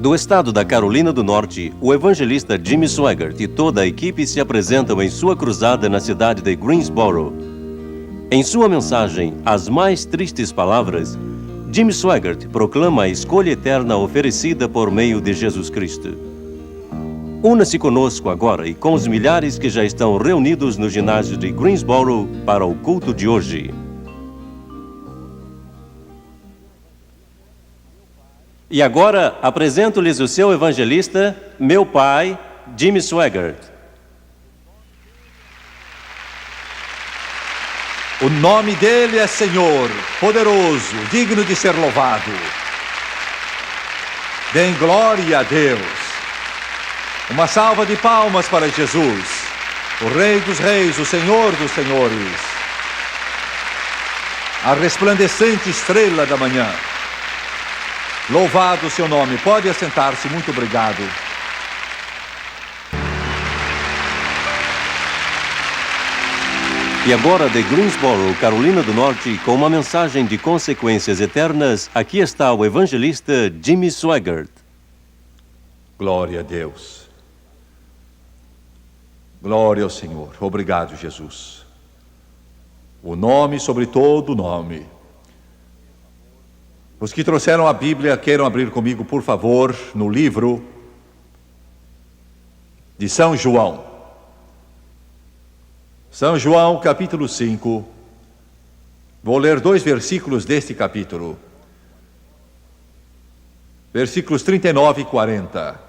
Do estado da Carolina do Norte, o evangelista Jimmy Swaggart e toda a equipe se apresentam em sua cruzada na cidade de Greensboro. Em sua mensagem, As Mais Tristes Palavras, Jimmy Swaggart proclama a escolha eterna oferecida por meio de Jesus Cristo. Una-se conosco agora e com os milhares que já estão reunidos no ginásio de Greensboro para o culto de hoje. E agora apresento-lhes o seu evangelista, meu pai, Jimmy Swaggart. O nome dele é Senhor, poderoso, digno de ser louvado. Deem glória a Deus. Uma salva de palmas para Jesus, o Rei dos Reis, o Senhor dos Senhores. A resplandecente estrela da manhã. Louvado o seu nome. Pode assentar-se. Muito obrigado. E agora de Greensboro, Carolina do Norte, com uma mensagem de consequências eternas, aqui está o evangelista Jimmy Swaggart. Glória a Deus. Glória ao Senhor. Obrigado, Jesus. O nome sobre todo nome. Os que trouxeram a Bíblia, queiram abrir comigo, por favor, no livro de São João. São João, capítulo 5. Vou ler 2 versículos deste capítulo. Versículos 39 e 40.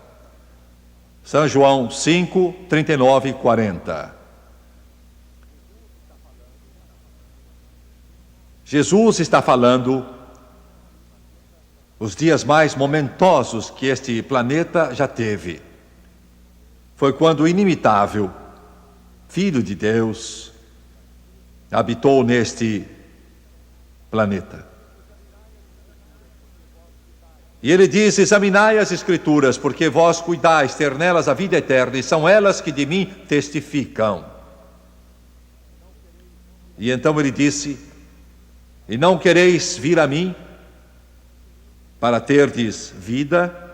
São João 5, 39 e 40. Jesus está falando os dias mais momentosos que este planeta já teve. Foi quando o inimitável Filho de Deus habitou neste planeta. E ele diz: examinai as Escrituras, porque vós cuidais ter nelas a vida eterna, e são elas que de mim testificam. E então ele disse: e não quereis vir a mim para terdes vida?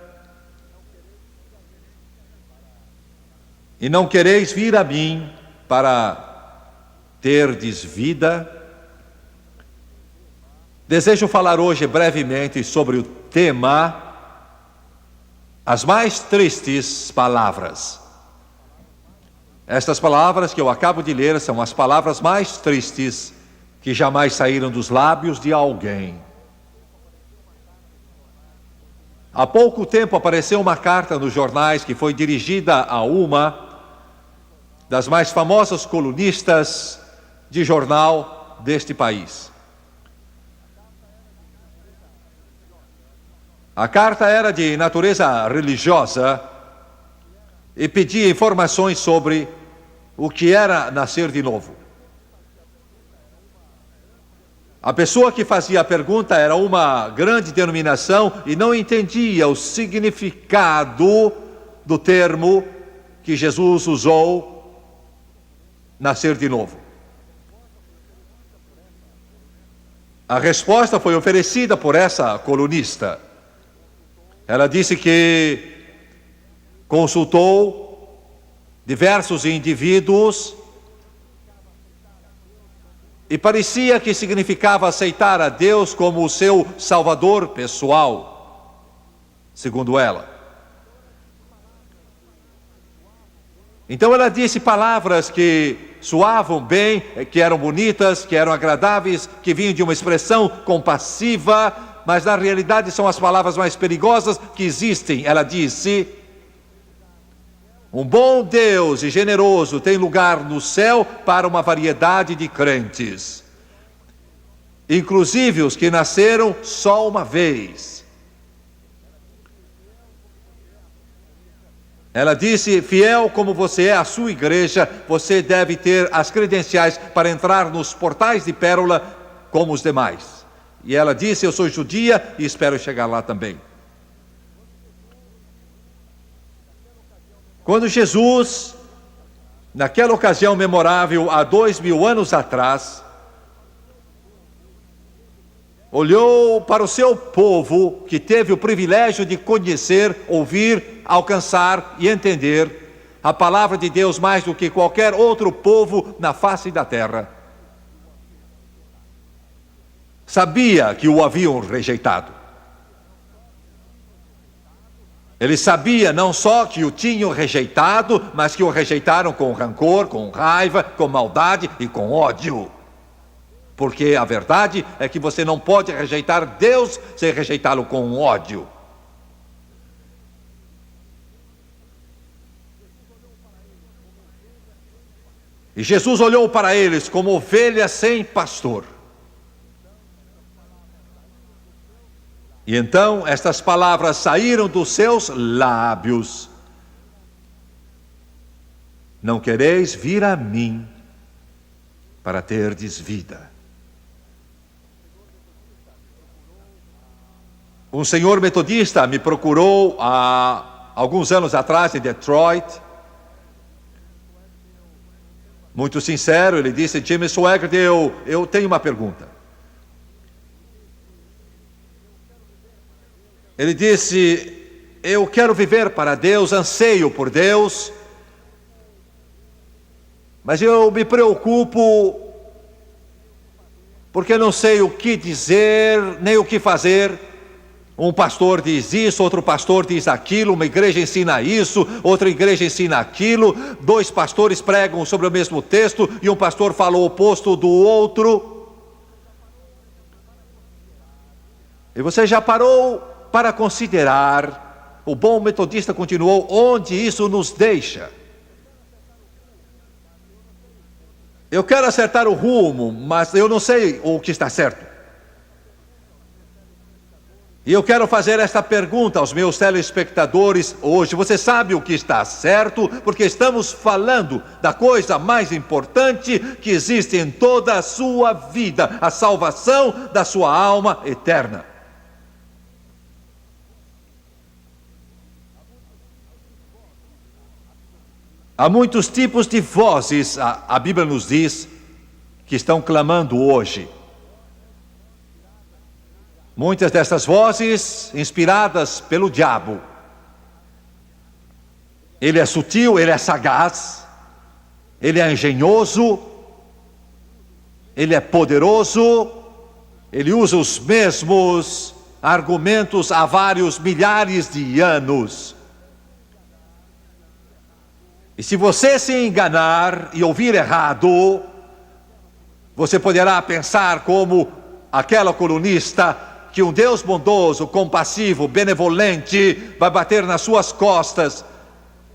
E não quereis vir a mim para terdes vida? Desejo falar hoje brevemente sobre o tema As Mais Tristes Palavras. Estas palavras que eu acabo de ler são as palavras mais tristes que jamais saíram dos lábios de alguém. Há pouco tempo apareceu uma carta nos jornais que foi dirigida a uma das mais famosas colunistas de jornal deste país. A carta era de natureza religiosa e pedia informações sobre o que era nascer de novo. A pessoa que fazia a pergunta era uma grande denominação e não entendia o significado do termo que Jesus usou, nascer de novo. A resposta foi oferecida por essa colunista. Ela disse que consultou diversos indivíduos e parecia que significava aceitar a Deus como o seu salvador pessoal, segundo ela. Então ela disse palavras que soavam bem, que eram bonitas, que eram agradáveis, que vinham de uma expressão compassiva, mas na realidade são as palavras mais perigosas que existem. Ela disse: um bom Deus e generoso tem lugar no céu para uma variedade de crentes, inclusive os que nasceram só uma vez. Ela disse: fiel como você é à sua igreja, você deve ter as credenciais para entrar nos portais de pérola como os demais. E ela disse: eu sou judia e espero chegar lá também. Quando Jesus, naquela ocasião memorável, há 2000 anos atrás, olhou para o seu povo, que teve o privilégio de conhecer, ouvir, alcançar e entender a palavra de Deus mais do que qualquer outro povo na face da terra. Sabia que o haviam rejeitado. Ele sabia não só que o tinham rejeitado, mas que o rejeitaram com rancor, com raiva, com maldade e com ódio. Porque a verdade é que você não pode rejeitar Deus sem rejeitá-lo com ódio. E Jesus olhou para eles como ovelhas sem pastor. E então estas palavras saíram dos seus lábios: não quereis vir a mim para terdes vida. Um senhor metodista me procurou há alguns anos atrás em Detroit. Muito sincero, ele disse: Jimmy Swaggart, eu tenho uma pergunta. Ele disse: eu quero viver para Deus, anseio por Deus, mas eu me preocupo porque não sei o que dizer, nem o que fazer. Um pastor diz isso, outro pastor diz aquilo, uma igreja ensina isso, outra igreja ensina aquilo, 2 pastores pregam sobre o mesmo texto e um pastor fala o oposto do outro. E você já parou para considerar, o bom metodista continuou, onde isso nos deixa? Eu quero acertar o rumo, mas eu não sei o que está certo. E eu quero fazer esta pergunta aos meus telespectadores hoje: você sabe o que está certo? Porque estamos falando da coisa mais importante que existe em toda a sua vida, a salvação da sua alma eterna. Há muitos tipos de vozes, a Bíblia nos diz, que estão clamando hoje. Muitas dessas vozes inspiradas pelo diabo. Ele é sutil, ele é sagaz, ele é engenhoso, ele é poderoso, ele usa os mesmos argumentos há vários milhares de anos. E se você se enganar e ouvir errado, você poderá pensar como aquela colunista, que um Deus bondoso, compassivo, benevolente vai bater nas suas costas,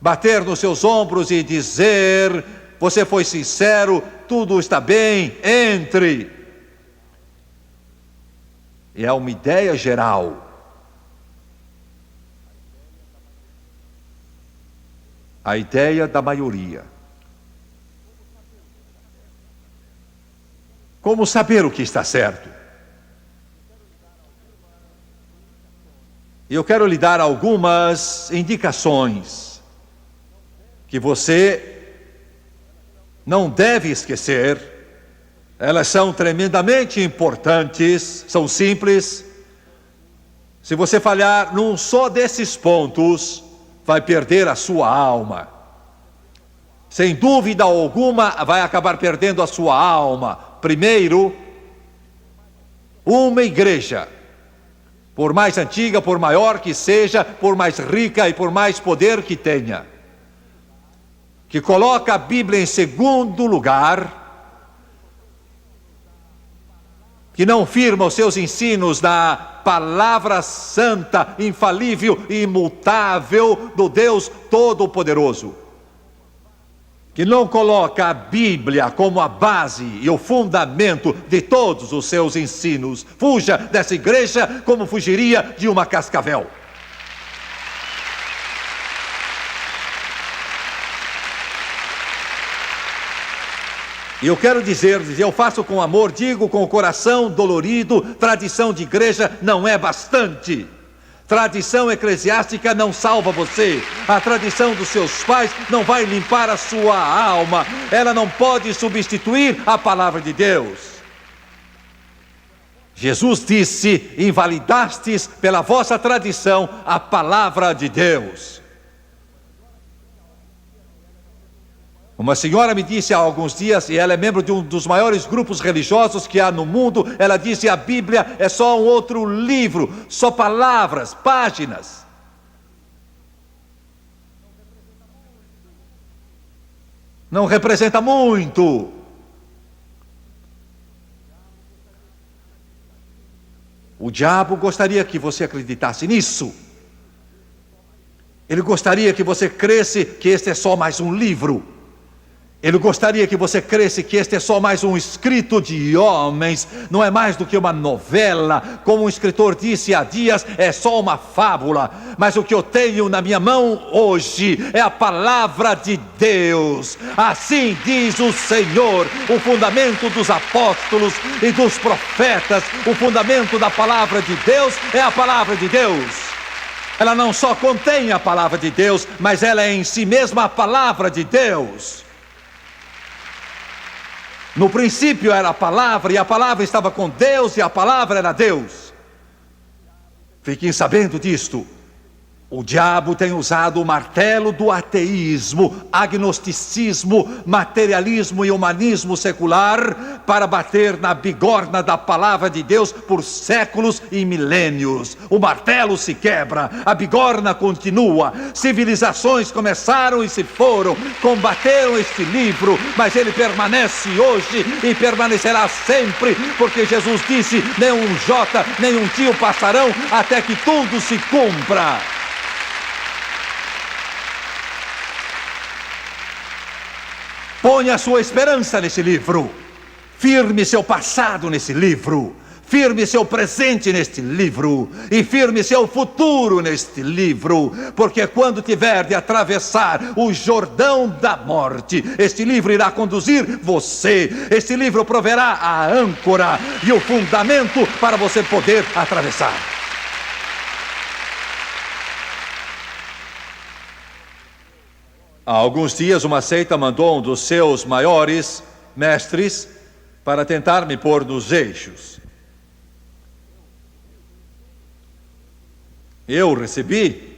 bater nos seus ombros e dizer: você foi sincero, tudo está bem, entre. E é uma ideia geral. A ideia da maioria. Como saber o que está certo? E eu quero lhe dar algumas indicações que você não deve esquecer. Elas são tremendamente importantes, são simples. Se você falhar num só desses pontos, vai perder a sua alma. Sem dúvida alguma, vai acabar perdendo a sua alma. Primeiro, uma igreja, por mais antiga, por maior que seja, por mais rica e por mais poder que tenha, que coloca a Bíblia em segundo lugar, que não firma os seus ensinos na palavra santa, infalível e imutável do Deus Todo-Poderoso, que não coloca a Bíblia como a base e o fundamento de todos os seus ensinos. Fuja dessa igreja como fugiria de uma cascavel. E eu quero dizer-lhes, eu faço com amor, digo com o coração dolorido, tradição de igreja não é bastante. Tradição eclesiástica não salva você. A tradição dos seus pais não vai limpar a sua alma. Ela não pode substituir a palavra de Deus. Jesus disse: invalidastes pela vossa tradição a palavra de Deus. Uma senhora me disse há alguns dias, e ela é membro de um dos maiores grupos religiosos que há no mundo, ela disse: a Bíblia é só um outro livro, só palavras, páginas. Não representa muito. O diabo gostaria que você acreditasse nisso. Ele gostaria que você cresse que este é só mais um livro. Ele gostaria que você cresse que este é só mais um escrito de homens, não é mais do que uma novela, como um escritor disse há dias, é só uma fábula. Mas o que eu tenho na minha mão hoje é a palavra de Deus. Assim diz o Senhor, o fundamento dos apóstolos e dos profetas, o fundamento da palavra de Deus é a palavra de Deus. Ela não só contém a palavra de Deus, mas ela é em si mesma a palavra de Deus. No princípio era a palavra, e a palavra estava com Deus, e a palavra era Deus. Fiquem sabendo disto. O diabo tem usado o martelo do ateísmo, agnosticismo, materialismo e humanismo secular para bater na bigorna da palavra de Deus por séculos e milênios. O martelo se quebra, a bigorna continua. Civilizações começaram e se foram, combateram este livro, mas ele permanece hoje e permanecerá sempre, porque Jesus disse: nem um jota, nem um tio passarão até que tudo se cumpra. Ponha sua esperança nesse livro. Firme seu passado nesse livro. Firme seu presente neste livro. E firme seu futuro neste livro. Porque quando tiver de atravessar o Jordão da morte, este livro irá conduzir você. Este livro proverá a âncora e o fundamento para você poder atravessar. Há alguns dias uma seita mandou um dos seus maiores mestres para tentar me pôr nos eixos. Eu recebi,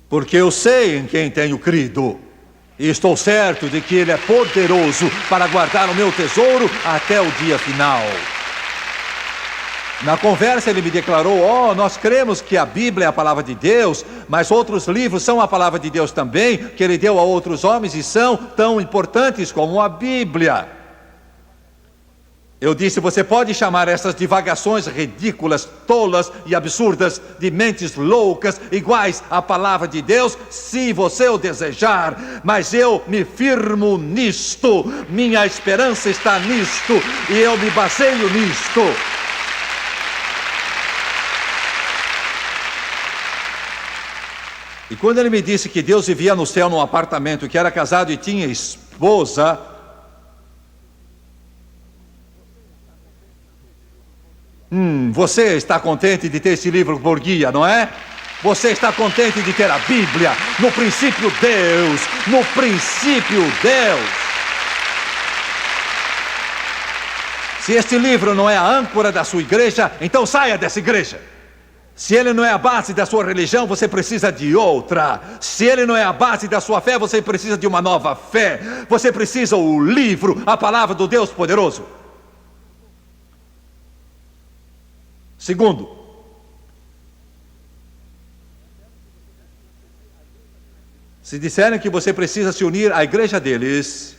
porque eu sei em quem tenho crido, e estou certo de que Ele é poderoso para guardar o meu tesouro até o dia final. Na conversa ele me declarou: nós cremos que a Bíblia é a palavra de Deus, mas outros livros são a palavra de Deus também, que Ele deu a outros homens e são tão importantes como a Bíblia. Eu disse: você pode chamar essas divagações ridículas, tolas e absurdas de mentes loucas, iguais à palavra de Deus, se você o desejar, mas eu me firmo nisto, minha esperança está nisto, e eu me baseio nisto. E quando ele me disse que Deus vivia no céu num apartamento, que era casado e tinha esposa, você está contente de ter esse livro por guia, não é? Você está contente de ter a Bíblia? No princípio Deus, no princípio Deus. Se este livro não é a âncora da sua igreja, então saia dessa igreja. Se ele não é a base da sua religião, você precisa de outra. Se ele não é a base da sua fé, você precisa de uma nova fé. Você precisa o livro, a palavra do Deus poderoso. Segundo, se disserem que você precisa se unir à igreja deles,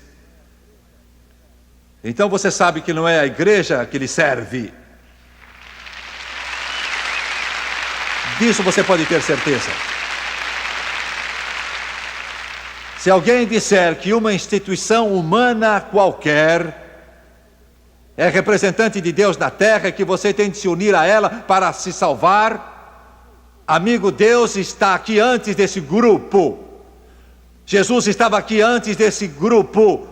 então você sabe que não é a igreja que lhe serve. Disso você pode ter certeza. Se alguém disser que uma instituição humana qualquer é representante de Deus na terra e que você tem de se unir a ela para se salvar, amigo, Deus está aqui antes desse grupo. Jesus estava aqui antes desse grupo.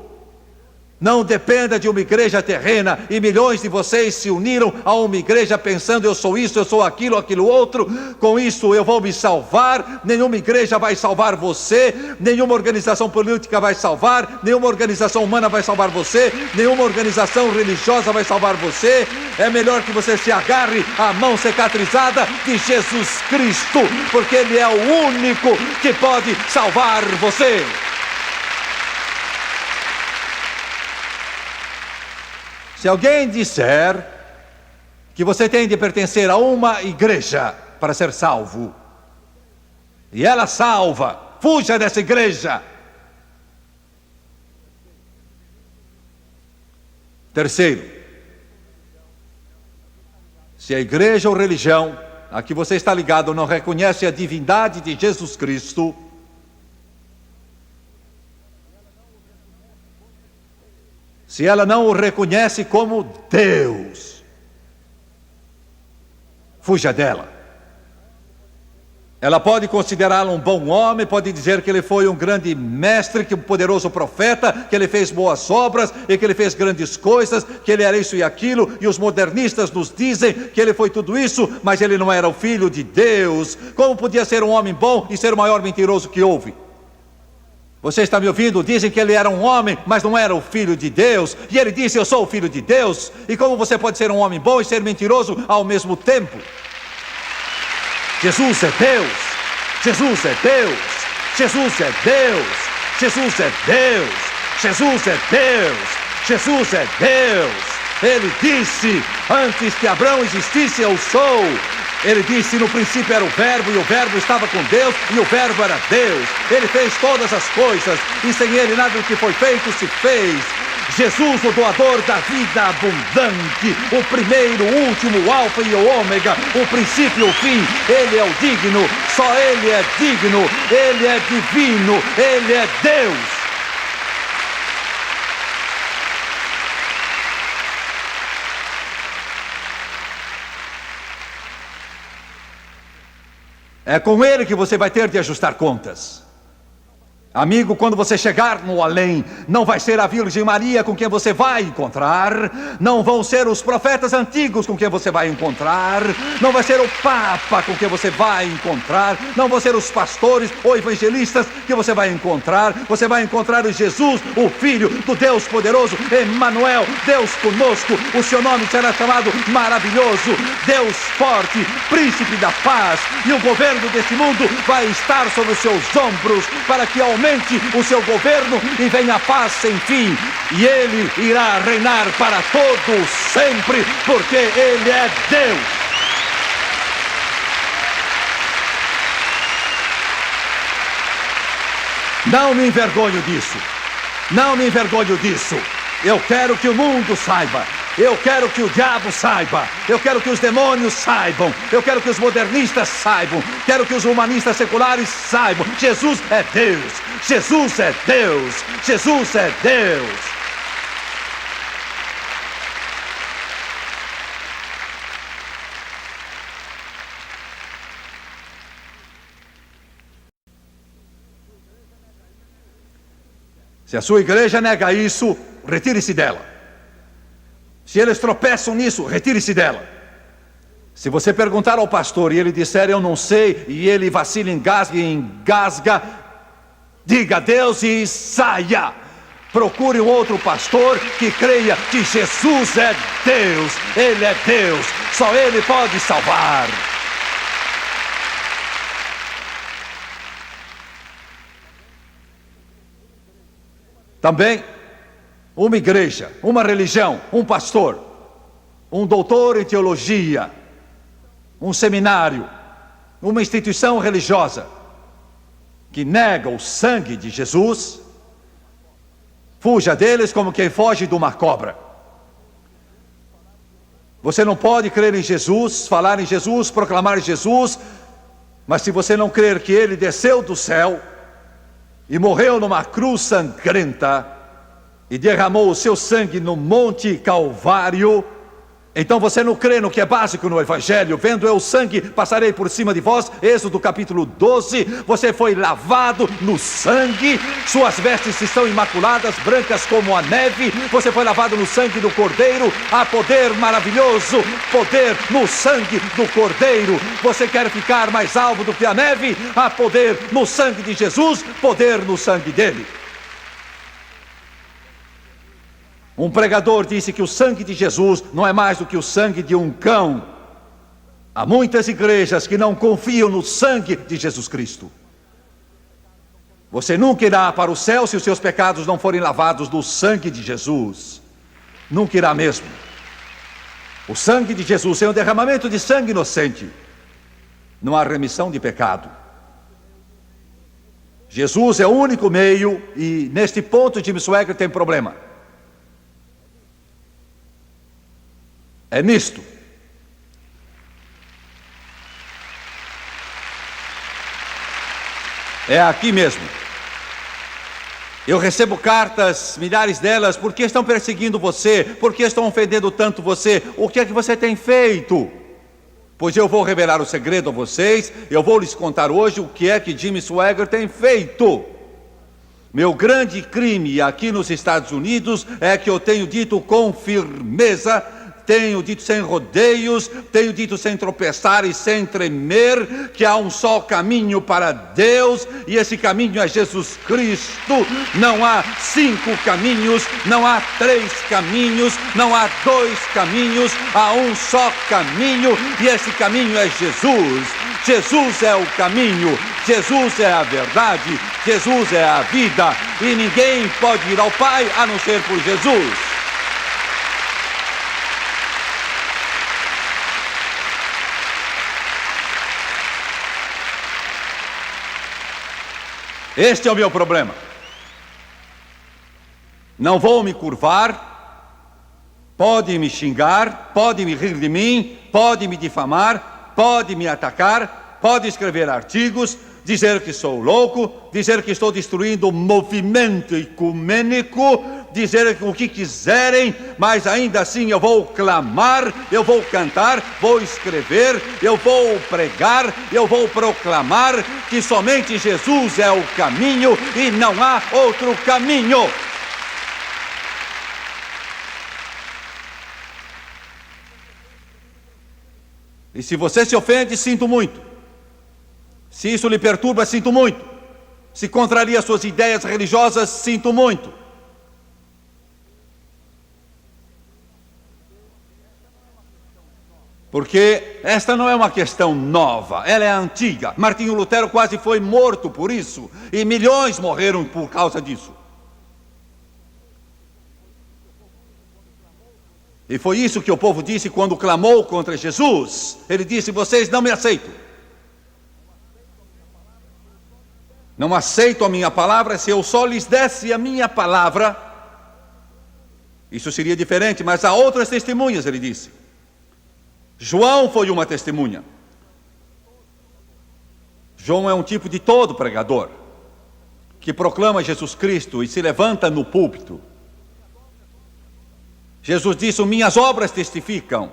Não dependa de uma igreja terrena, e milhões de vocês se uniram a uma igreja pensando: eu sou isso, eu sou aquilo, aquilo outro, com isso eu vou me salvar. Nenhuma igreja vai salvar você, nenhuma organização política vai salvar, nenhuma organização humana vai salvar você, nenhuma organização religiosa vai salvar você. É melhor que você se agarre à mão cicatrizada de Jesus Cristo, porque Ele é o único que pode salvar você. Se alguém disser que você tem de pertencer a uma igreja para ser salvo, e ela salva, fuja dessa igreja. Terceiro, se a igreja ou religião a que você está ligado não reconhece a divindade de Jesus Cristo, se ela não o reconhece como Deus, fuja dela. Ela pode considerá-lo um bom homem, pode dizer que ele foi um grande mestre, que um poderoso profeta, que ele fez boas obras e que ele fez grandes coisas, que ele era isso e aquilo, e os modernistas nos dizem que ele foi tudo isso, mas ele não era o filho de Deus. Como podia ser um homem bom e ser o maior mentiroso que houve? Você está me ouvindo? Dizem que ele era um homem, mas não era o filho de Deus. E ele disse: eu sou o filho de Deus. E como você pode ser um homem bom e ser mentiroso ao mesmo tempo? Jesus é Deus. Jesus é Deus. Jesus é Deus. Jesus é Deus. Jesus é Deus. Jesus é Deus. Ele disse: antes que Abraão existisse, eu sou. Ele disse: no princípio era o verbo, e o verbo estava com Deus, e o verbo era Deus. Ele fez todas as coisas, e sem ele nada do que foi feito se fez. Jesus, o doador da vida abundante, o primeiro, o último, o alfa e o ômega, o princípio e o fim. Ele é o digno, só ele é digno, ele é divino, ele é Deus. É com ele que você vai ter de ajustar contas. Amigo, quando você chegar no além, não vai ser a Virgem Maria com quem você vai encontrar, não vão ser os profetas antigos com quem você vai encontrar, não vai ser o Papa com quem você vai encontrar, não vão ser os pastores ou evangelistas que você vai encontrar o Jesus, o Filho do Deus poderoso, Emmanuel, Deus conosco. O seu nome será chamado Maravilhoso, Deus Forte, Príncipe da Paz, e o governo desse mundo vai estar sobre os seus ombros, para que aumente o seu governo e venha a paz sem fim, e ele irá reinar para todos sempre, porque ele é Deus. Não me envergonho disso, não me envergonho disso. Eu quero que o mundo saiba, eu quero que o diabo saiba, eu quero que os demônios saibam, eu quero que os modernistas saibam, quero que os humanistas seculares saibam. Jesus é Deus, Jesus é Deus, Jesus é Deus. Se a sua igreja nega isso, retire-se dela. Se eles tropeçam nisso, retire-se dela. Se você perguntar ao pastor e ele disser eu não sei, e ele vacila, engasga, diga adeus e saia. Procure um outro pastor que creia que Jesus é Deus, ele é Deus, só ele pode salvar. Também, uma igreja, uma religião, um pastor, um doutor em teologia, um seminário, uma instituição religiosa que nega o sangue de Jesus, fuja deles como quem foge de uma cobra. Você não pode crer em Jesus, falar em Jesus, proclamar Jesus, mas se você não crer que ele desceu do céu e morreu numa cruz sangrenta e derramou o seu sangue no Monte Calvário, Então você não crê no que é básico no Evangelho. Vendo eu o sangue, passarei por cima de vós. Êxodo capítulo 12. Você foi lavado no sangue. Suas vestes estão imaculadas, brancas como a neve. Você foi lavado no sangue do Cordeiro. Há poder maravilhoso, poder no sangue do Cordeiro. Você quer ficar mais alvo do que a neve? Há poder no sangue de Jesus, poder no sangue dele. Um pregador disse que o sangue de Jesus não é mais do que o sangue de um cão. Há muitas igrejas que não confiam no sangue de Jesus Cristo. Você nunca irá para o céu se os seus pecados não forem lavados no sangue de Jesus. Nunca irá mesmo. O sangue de Jesus é um derramamento de sangue inocente. Não há remissão de pecado. Jesus é o único meio, e neste ponto Jim Swaggart tem problema. É nisto. É aqui mesmo. Eu recebo cartas, milhares delas. Por que estão perseguindo você? Por que estão ofendendo tanto você? O que é que você tem feito? Pois eu vou revelar o segredo a vocês. Eu vou lhes contar hoje o que é que Jim Swaggart tem feito. Meu grande crime aqui nos Estados Unidos é que eu tenho dito com firmeza, tenho dito sem rodeios, tenho dito sem tropeçar e sem tremer, que há um só caminho para Deus, e esse caminho é Jesus Cristo. Não há 5 caminhos, não há 3 caminhos, não há 2 caminhos, há um só caminho, e esse caminho é Jesus. Jesus é o caminho, Jesus é a verdade, Jesus é a vida, e ninguém pode ir ao Pai a não ser por Jesus. Este é o meu problema. Não vou me curvar. Pode me xingar, pode me rir de mim, pode me difamar, pode me atacar, pode escrever artigos, dizer que sou louco, dizer que estou destruindo o movimento ecumênico, dizer o que quiserem, mas ainda assim eu vou clamar, eu vou cantar, vou escrever, eu vou pregar, eu vou proclamar que somente Jesus é o caminho e não há outro caminho. E se você se ofende, sinto muito. Se isso lhe perturba, sinto muito. Se contraria suas ideias religiosas, sinto muito. Porque esta não é uma questão nova, ela é antiga. Martinho Lutero quase foi morto por isso, e milhões morreram por causa disso. E foi isso que o povo disse quando clamou contra Jesus. Ele disse: vocês não me aceitam. Não aceito a minha palavra. Se eu só lhes desse a minha palavra, isso seria diferente, mas há outras testemunhas, ele disse. João foi uma testemunha. João é um tipo de todo pregador, que proclama Jesus Cristo e se levanta no púlpito. Jesus disse: minhas obras testificam.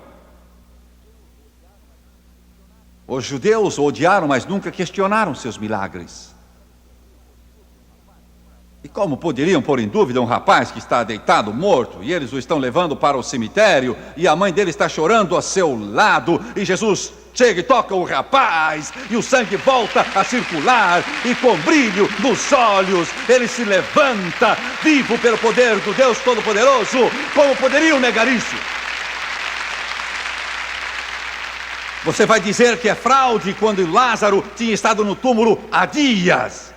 Os judeus o odiaram, mas nunca questionaram seus milagres. E como poderiam pôr em dúvida um rapaz que está deitado, morto, e eles o estão levando para o cemitério, e a mãe dele está chorando a seu lado, e Jesus chega e toca o rapaz, e o sangue volta a circular, e com brilho nos olhos, ele se levanta, vivo pelo poder do Deus Todo-Poderoso. Como poderiam negar isso? Você vai dizer que é fraude quando Lázaro tinha estado no túmulo há dias.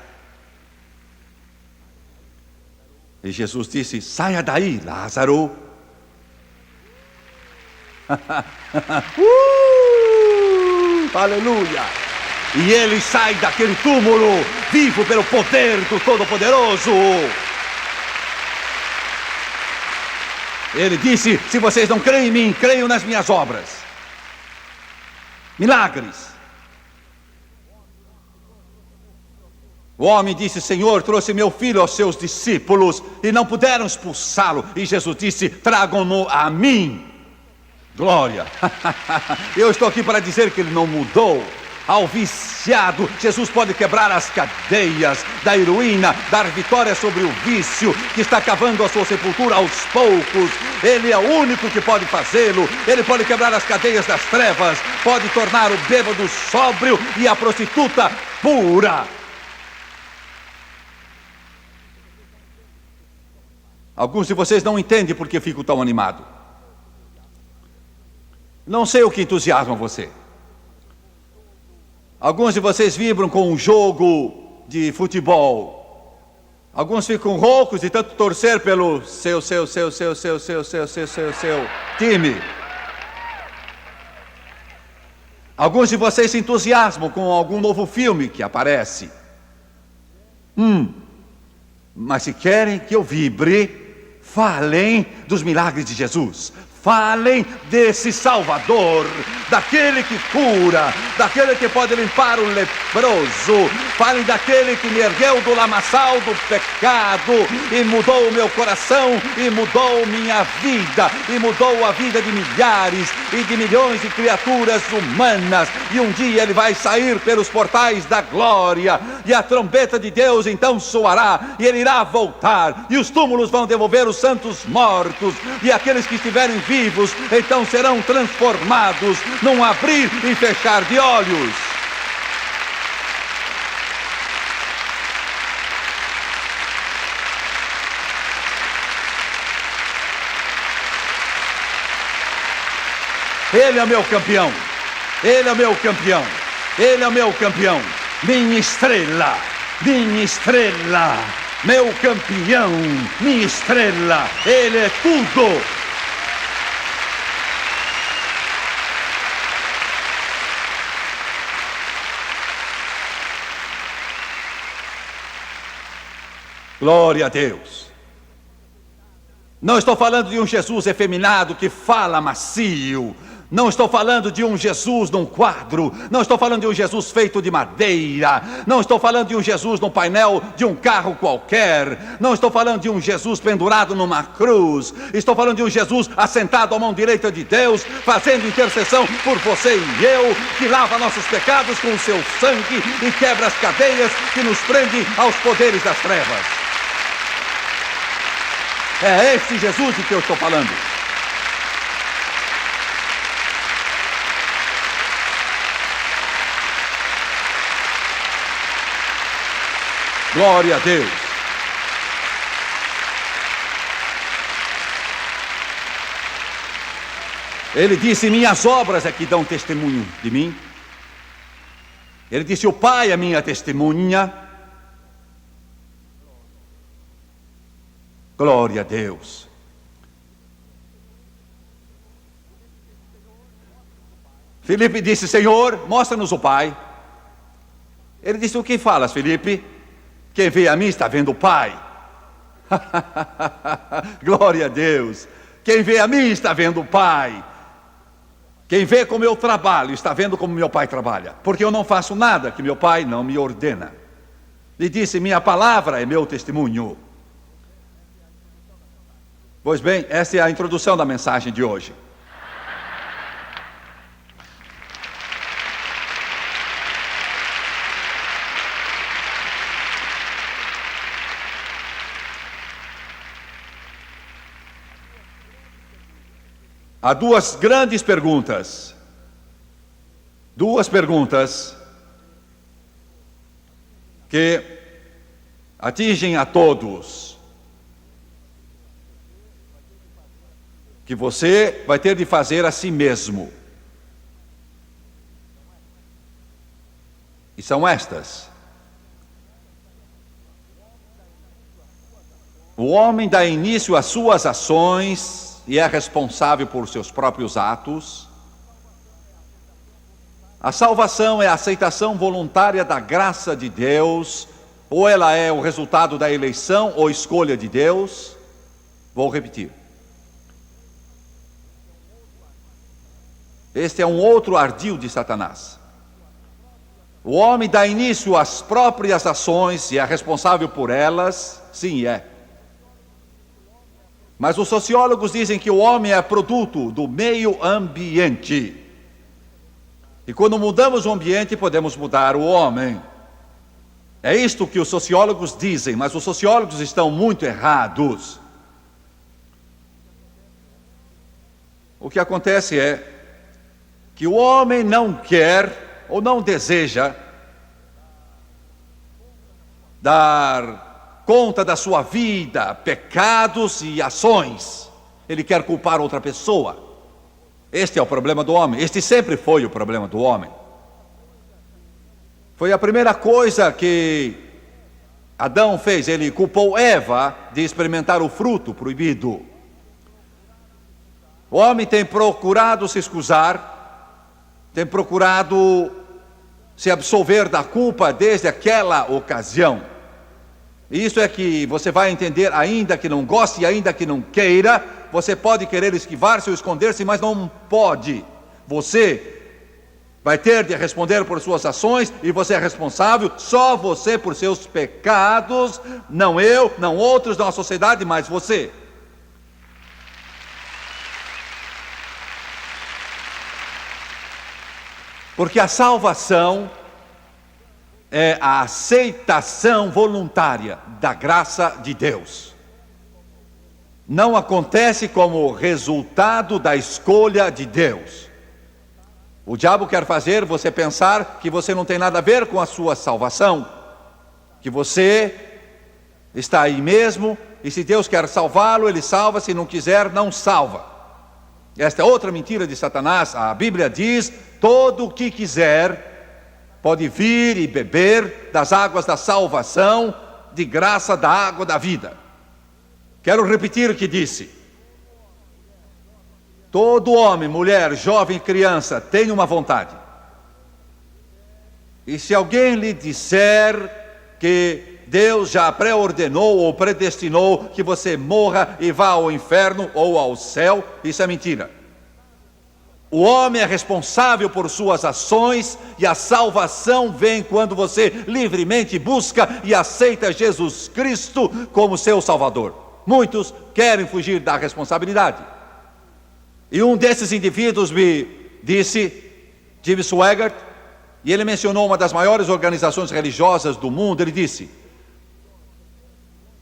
E Jesus disse: saia daí, Lázaro. Aleluia! E ele sai daquele túmulo, vivo pelo poder do Todo-Poderoso. Ele disse: se vocês não creem em mim, creiam nas minhas obras. Milagres. O homem disse: Senhor, trouxe meu filho aos seus discípulos e não puderam expulsá-lo. E Jesus disse: tragam-no a mim. Glória! Eu estou aqui para dizer que ele não mudou. Ao viciado, Jesus pode quebrar as cadeias da heroína, dar vitória sobre o vício que está cavando a sua sepultura aos poucos. Ele é o único que pode fazê-lo. Ele pode quebrar as cadeias das trevas, pode tornar o bêbado sóbrio e a prostituta pura. Alguns de vocês não entendem por que fico tão animado. Não sei o que entusiasma você. Alguns de vocês vibram com um jogo de futebol. Alguns ficam roucos de tanto torcer pelo seu time. Alguns de vocês se entusiasmam com algum novo filme que aparece. Mas se querem que eu vibre, falem dos milagres de Jesus. Falem desse Salvador, daquele que cura, daquele que pode limpar o leproso. Falem daquele que me ergueu do lamaçal do pecado e mudou o meu coração, e mudou minha vida, e mudou a vida de milhares e de milhões de criaturas humanas. E um dia ele vai sair pelos portais da glória, e a trombeta de Deus então soará, e ele irá voltar, e os túmulos vão devolver os santos mortos, e aqueles que estiverem vivos então serão transformados num abrir e fechar de olhos. Ele é meu campeão. Ele é meu campeão. Ele é meu campeão. Minha estrela. Minha estrela. Meu campeão. Minha estrela. Ele é tudo. Glória a Deus. Não estou falando de um Jesus efeminado que fala macio. Não estou falando de um Jesus num quadro. Não estou falando de um Jesus feito de madeira. Não estou falando de um Jesus no painel de um carro qualquer. Não estou falando de um Jesus pendurado numa cruz. Estou falando de um Jesus assentado à mão direita de Deus, fazendo intercessão por você e eu, que lava nossos pecados com o seu sangue e quebra as cadeias que nos prendem aos poderes das trevas. É este Jesus de que eu estou falando. Glória a Deus. Ele disse: minhas obras é que dão testemunho de mim. Ele disse: o Pai é minha testemunha. Glória a Deus. Filipe disse: Senhor, mostra-nos o Pai. Ele disse: o que falas, Filipe? Quem vê a mim está vendo o Pai. Glória a Deus. Quem vê a mim está vendo o Pai. Quem vê como eu trabalho está vendo como meu Pai trabalha, porque eu não faço nada que meu Pai não me ordena. Ele disse: minha palavra é meu testemunho. Pois bem, essa é a introdução da mensagem de hoje. Há duas grandes perguntas. Duas perguntas que atingem a todos. Que você vai ter de fazer a si mesmo. E são estas. O homem dá início às suas ações e é responsável por seus próprios atos. A salvação é a aceitação voluntária da graça de Deus, ou ela é o resultado da eleição ou escolha de Deus. Vou repetir. Este é um outro ardil de Satanás. O homem dá início às próprias ações e é responsável por elas. Sim, é. Mas os sociólogos dizem que o homem é produto do meio ambiente. E quando mudamos o ambiente, podemos mudar o homem. É isto que os sociólogos dizem, mas os sociólogos estão muito errados. O que acontece é que o homem não quer ou não deseja dar conta da sua vida, pecados e ações. Ele quer culpar outra pessoa. Este é o problema do homem. Este sempre foi o problema do homem. Foi a primeira coisa que Adão fez. Ele culpou Eva de experimentar o fruto proibido. O homem tem procurado se excusar, tem procurado se absolver da culpa desde aquela ocasião. E isso é que você vai entender, ainda que não goste, ainda que não queira, você pode querer esquivar-se ou esconder-se, mas não pode. Você vai ter de responder por suas ações e você é responsável, só você por seus pecados, não eu, não outros, não a sociedade, mas você. Porque a salvação é a aceitação voluntária da graça de Deus. Não acontece como resultado da escolha de Deus. O diabo quer fazer você pensar que você não tem nada a ver com a sua salvação, que você está aí mesmo, e se Deus quer salvá-lo, ele salva, se não quiser, não salva. Esta é outra mentira de Satanás. A Bíblia diz: todo o que quiser pode vir e beber das águas da salvação, de graça da água da vida. Quero repetir o que disse. Todo homem, mulher, jovem, criança tem uma vontade. E se alguém lhe disser que Deus já pré-ordenou ou predestinou que você morra e vá ao inferno ou ao céu, isso é mentira. O homem é responsável por suas ações e a salvação vem quando você livremente busca e aceita Jesus Cristo como seu Salvador. Muitos querem fugir da responsabilidade. E um desses indivíduos me disse, Jimmy Swaggart, e ele mencionou uma das maiores organizações religiosas do mundo. Ele disse: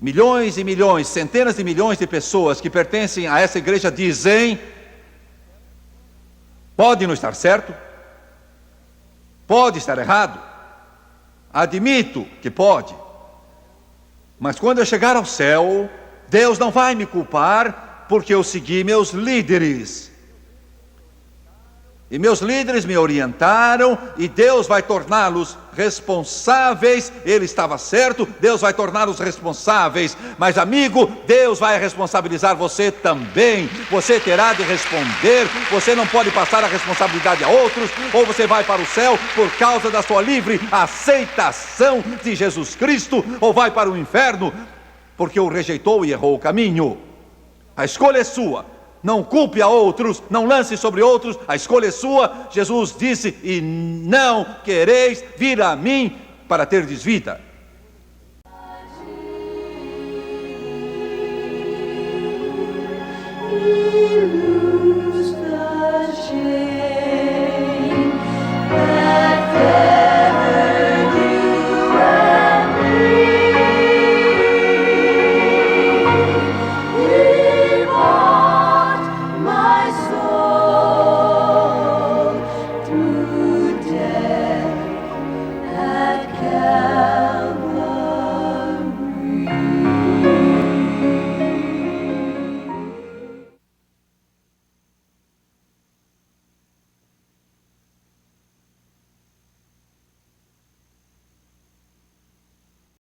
milhões e milhões, centenas de milhões de pessoas que pertencem a essa igreja dizem: pode não estar certo, pode estar errado, admito que pode, mas quando eu chegar ao céu, Deus não vai me culpar porque eu segui meus líderes. E meus líderes me orientaram e Deus vai torná-los responsáveis. Ele estava certo, Deus vai torná-los responsáveis. Mas amigo, Deus vai responsabilizar você também. Você terá de responder. Você não pode passar a responsabilidade a outros. Ou você vai para o céu por causa da sua livre aceitação de Jesus Cristo, ou vai para o inferno porque o rejeitou e errou o caminho. A escolha é sua. Não culpe a outros, não lance sobre outros, a escolha é sua. Jesus disse: e não quereis vir a mim para terdes vida.